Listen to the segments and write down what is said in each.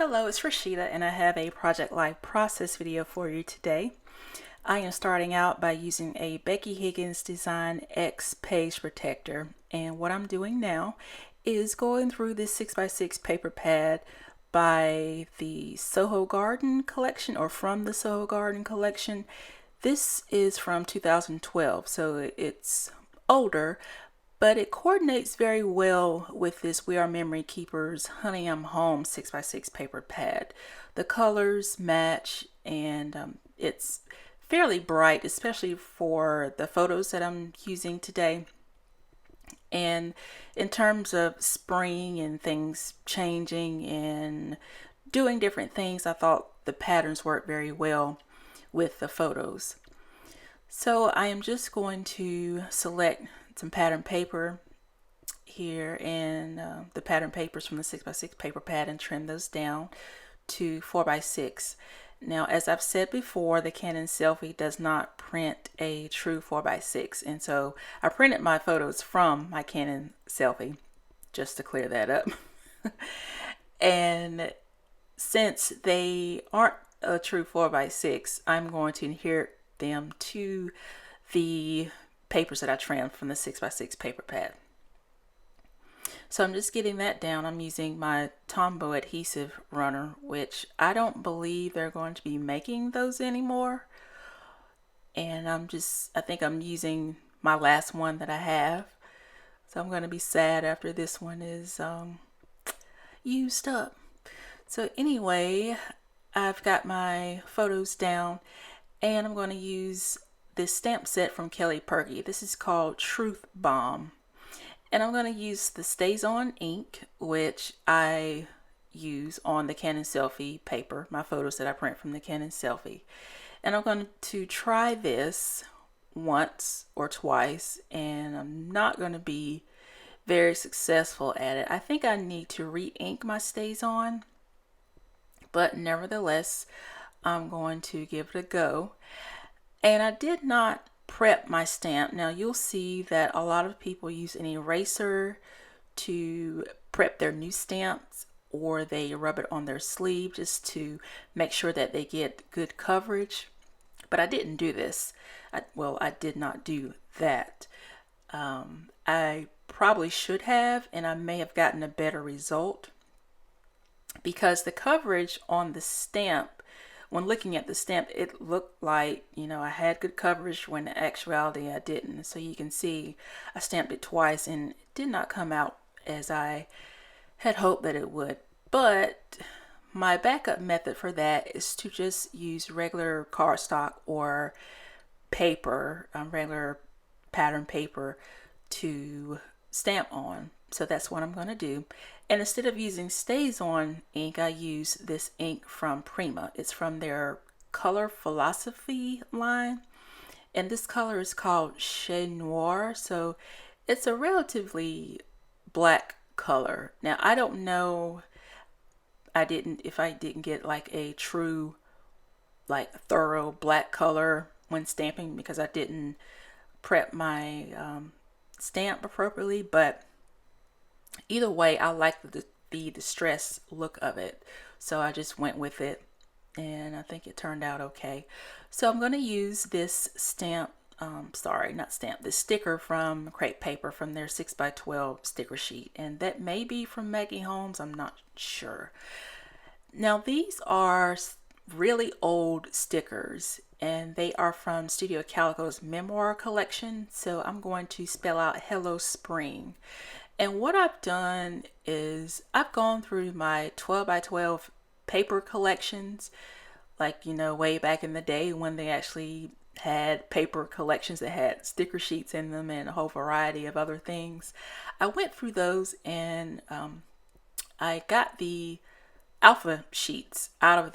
Hello, it's Rashida and I have a Project Life process video for you today. I am starting out by using a Becky Higgins Design X page protector, and what I'm doing now is going through this 6x6 paper pad by the Soho Garden collection, or from the Soho Garden collection. This is from 2012, so it's older, but it coordinates very well with this We Are Memory Keepers Honey I'm Home 6x6 paper pad. The colors match, and it's fairly bright, especially for the photos that I'm using today. And in terms of spring and things changing and doing different things, I thought the patterns worked very well with the photos. So I am just going to select some pattern paper here and the pattern papers from the 6x6 paper pad and trim those down to 4x6. Now, as I've said before, the Canon Selphy does not print a true 4x6, and so I printed my photos from my Canon Selphy, just to clear that up. And since they aren't a true 4x6, I'm going to inherit them to the papers that I trimmed from the 6x6 paper pad. So I'm just getting that down. I'm using my Tombow adhesive runner, which I don't believe they're going to be making those anymore. And I think I'm using my last one that I have. So I'm going to be sad after this one is used up. So anyway, I've got my photos down, and I'm going to use this stamp set from Kelly Purkey. This is called Truth Bomb. And I'm going to use the StazOn ink, which I use on the Canon Selphy paper, my photos that I print from the Canon Selphy. And I'm going to try this once or twice, and I'm not going to be very successful at it. I think I need to re-ink my StazOn, but nevertheless, I'm going to give it a go. And I did not prep my stamp. Now you'll see that a lot of people use an eraser to prep their new stamps, or they rub it on their sleeve just to make sure that they get good coverage. But I didn't do this. I did not do that. I probably should have, and I may have gotten a better result, because the coverage on the stamp, when looking at the stamp, it looked like, I had good coverage, when in actuality I didn't. So you can see I stamped it twice and it did not come out as I had hoped that it would. But my backup method for that is to just use regular cardstock or paper, regular pattern paper to stamp on. So that's what I'm going to do. And instead of using StazOn ink, I use this ink from Prima. It's from their Color Philosophy line. And this color is called Chez Noir. So it's a relatively black color. Now, I don't know if I didn't get like a true, like thorough black color when stamping, because I didn't prep my stamp appropriately, but either way, I like the distressed look of it, so I just went with it, and I think it turned out okay. So I'm going to use this stamp, this sticker from Crepe Paper, from their 6x12 sticker sheet, and that may be from Maggie Holmes, I'm not sure. Now these are really old stickers, and they are from Studio Calico's Memoir collection, so I'm going to spell out Hello Spring. And what I've done is I've gone through my 12x12 paper collections, like, way back in the day when they actually had paper collections that had sticker sheets in them and a whole variety of other things. I went through those, and I got the alpha sheets out of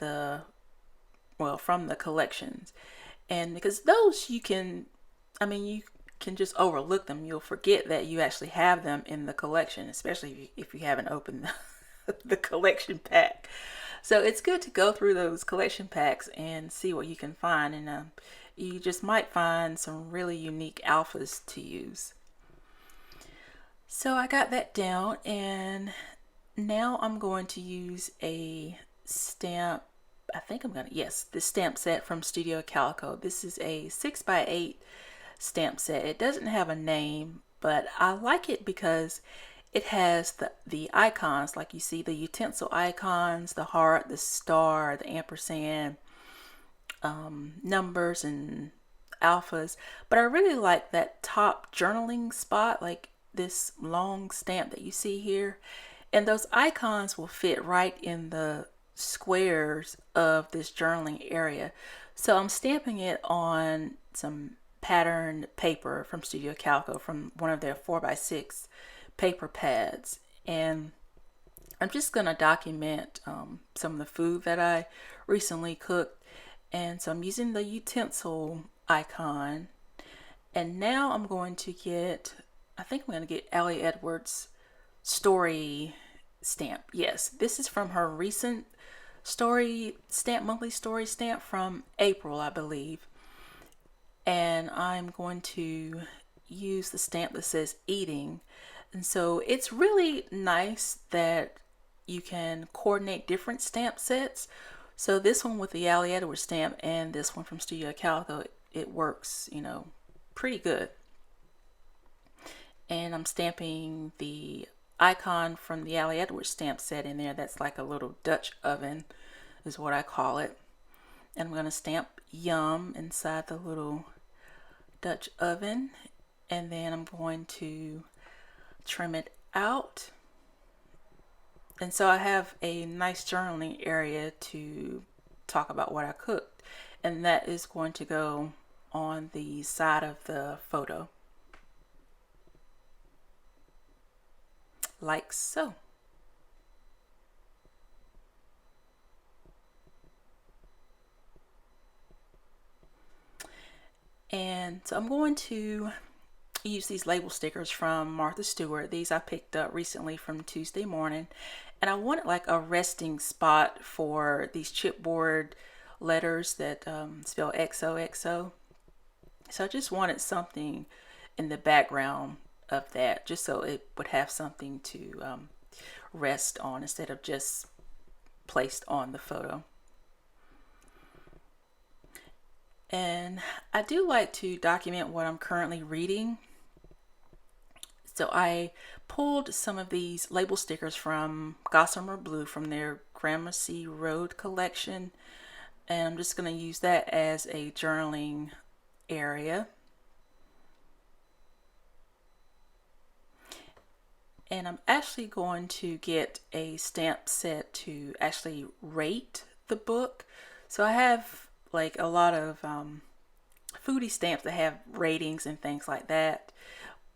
from the collections. And because those you can just overlook them. You'll forget that you actually have them in the collection, especially if you haven't opened the collection pack. So it's good to go through those collection packs and see what you can find, and you just might find some really unique alphas to use. So I got that down, and now I'm going to use a stamp. I think I'm gonna, yes, this stamp set from Studio Calico. This is a 6x8 stamp set. It doesn't have a name, but I like it because it has the icons, like you see the utensil icons, the heart, the star, the ampersand, numbers and alphas. But I really like that top journaling spot, like this long stamp that you see here. And those icons will fit right in the squares of this journaling area. So I'm stamping it on some patterned paper from Studio Calico, from one of their 4x6 paper pads. And I'm just going to document some of the food that I recently cooked. And so I'm using the utensil icon. And now I'm going to get, I think I'm going to get Allie Edwards' story stamp. Yes, this is from her recent story stamp, monthly story stamp from April, I believe. And I'm going to use the stamp that says eating. And so it's really nice that you can coordinate different stamp sets. So this one with the Allie Edwards stamp and this one from Studio Calico, it works, pretty good. And I'm stamping the icon from the Allie Edwards stamp set in there. That's like a little Dutch oven is what I call it. And I'm going to stamp yum inside the little Dutch oven. And then I'm going to trim it out. And so I have a nice journaling area to talk about what I cooked. And that is going to go on the side of the photo. Like so. And so I'm going to use these label stickers from Martha Stewart. These I picked up recently from Tuesday Morning. And I wanted like a resting spot for these chipboard letters that spell XOXO. So I just wanted something in the background of that, just so it would have something to rest on instead of just placed on the photo. And I do like to document what I'm currently reading. So I pulled some of these label stickers from Gossamer Blue from their Gramercy Road collection. And I'm just going to use that as a journaling area. And I'm actually going to get a stamp set to actually rate the book. So I have like a lot of foodie stamps that have ratings and things like that.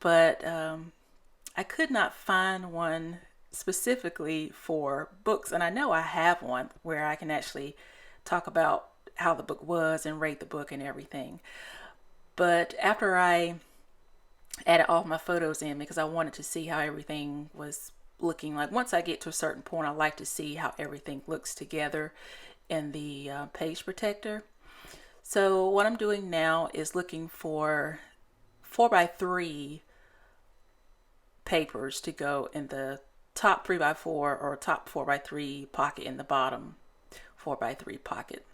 But I could not find one specifically for books. And I know I have one where I can actually talk about how the book was and rate the book and everything. But after I added all my photos in, because I wanted to see how everything was looking like, once I get to a certain point, I like to see how everything looks together in the page protector. So what I'm doing now is looking for 4x3 papers to go in the top 3x4 or top 4x3 pocket in the bottom 4x3 pocket,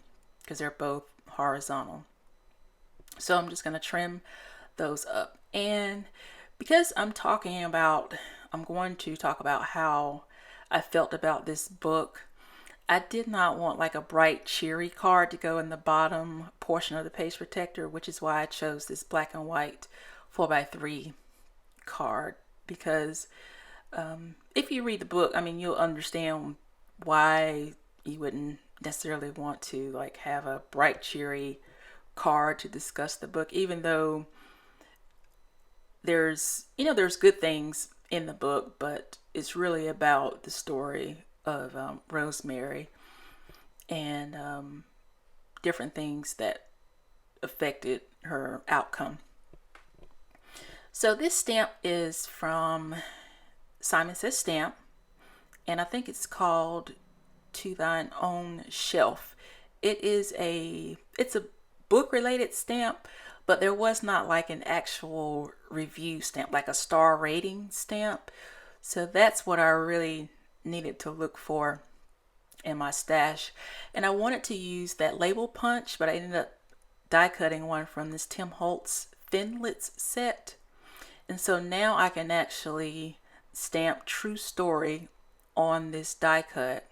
because they're both horizontal. So I'm just going to trim those up. And because I'm going to talk about how I felt about this book, I did not want like a bright cheery card to go in the bottom portion of the page protector, which is why I chose this black and white 4x3 card. Because if you read the book, I mean, you'll understand why you wouldn't necessarily want to like have a bright cheery card to discuss the book, even though there's good things in the book, but it's really about the story of Rosemary and different things that affected her outcome. So this stamp is from Simon Says Stamp, and I think it's called To Thine Own Shelf. It's a book related stamp, but there was not like an actual review stamp, like a star rating stamp. So that's what I really needed to look for in my stash, and I wanted to use that label punch, but I ended up die cutting one from this Tim Holtz Finlets set. And so now I can actually stamp True Story on this die cut.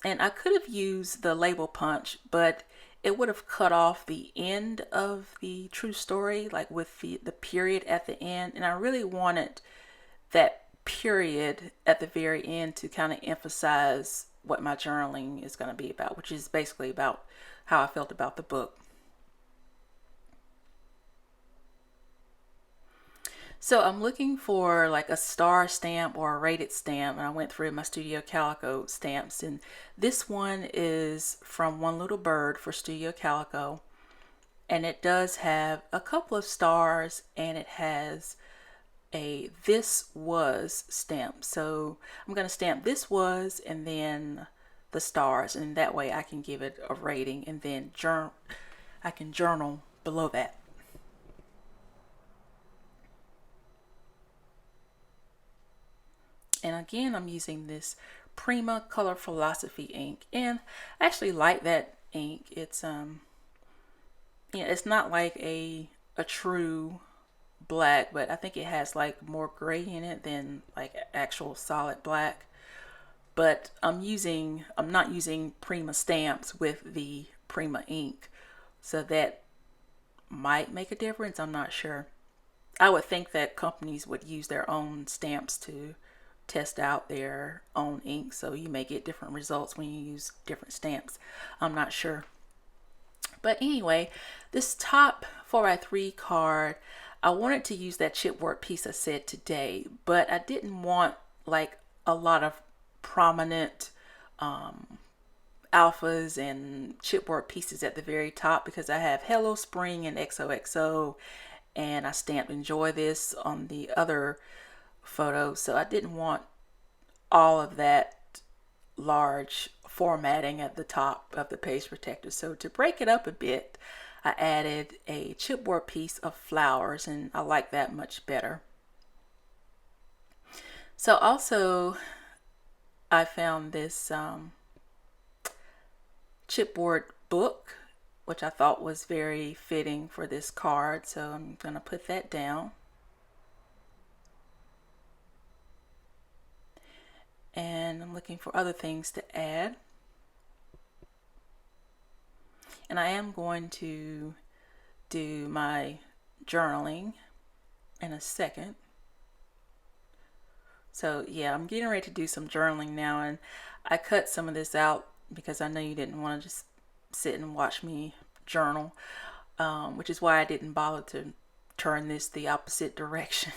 And I could have used the label punch, but it would have cut off the end of the True Story, like with the period at the end. And I really wanted that period at the very end to kind of emphasize what my journaling is going to be about, which is basically about how I felt about the book. So I'm looking for like a star stamp or a rated stamp, and I went through my Studio Calico stamps, and this one is from One Little Bird for Studio Calico, and it does have a couple of stars, and it has a "This Was" stamp. So I'm going to stamp "This Was" and then the stars, and that way I can give it a rating, and then I can journal below that. And again, I'm using this Prima Color Philosophy ink, and I actually like that ink. It's it's not like a true black, but I think it has like more gray in it than like actual solid black. But I'm not using Prima stamps with the Prima ink, so that might make a difference. I'm not sure. I would think that companies would use their own stamps to test out their own ink, so you may get different results when you use different stamps. I'm not sure. But anyway, this top 4x3 card, I wanted to use that chipboard piece I said today, but I didn't want like a lot of prominent alphas and chipboard pieces at the very top, because I have Hello Spring and XOXO, and I stamped Enjoy This on the other photo, so I didn't want all of that large formatting at the top of the page protector. So to break it up a bit, I added a chipboard piece of flowers, and I like that much better. So also I found this chipboard book, which I thought was very fitting for this card, so I'm going to put that down. And I'm looking for other things to add. And I am going to do my journaling in a second. So yeah, I'm getting ready to do some journaling now, and I cut some of this out because I know you didn't want to just sit and watch me journal, which is why I didn't bother to turn this the opposite direction,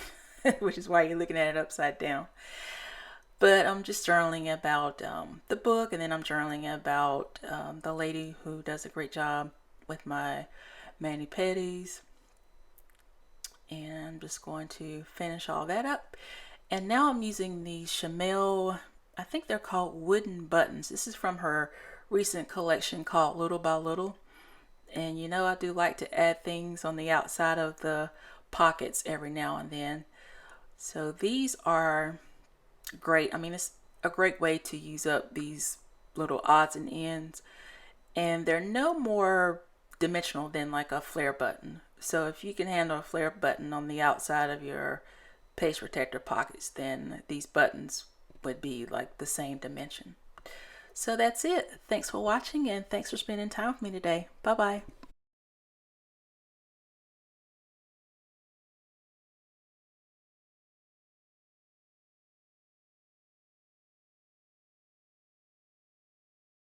which is why you're looking at it upside down. But I'm just journaling about the book, and then I'm journaling about the lady who does a great job with my mani-pedis. And I'm just going to finish all that up. And now I'm using the Chamel, I think they're called wooden buttons. This is from her recent collection called Little by Little. And you know, I do like to add things on the outside of the pockets every now and then. So these are great. I mean, it's a great way to use up these little odds and ends, and they're no more dimensional than like a flare button. So if you can handle a flare button on the outside of your page protector pockets, then these buttons would be like the same dimension. So that's it. Thanks for watching, and thanks for spending time with me today. Bye bye.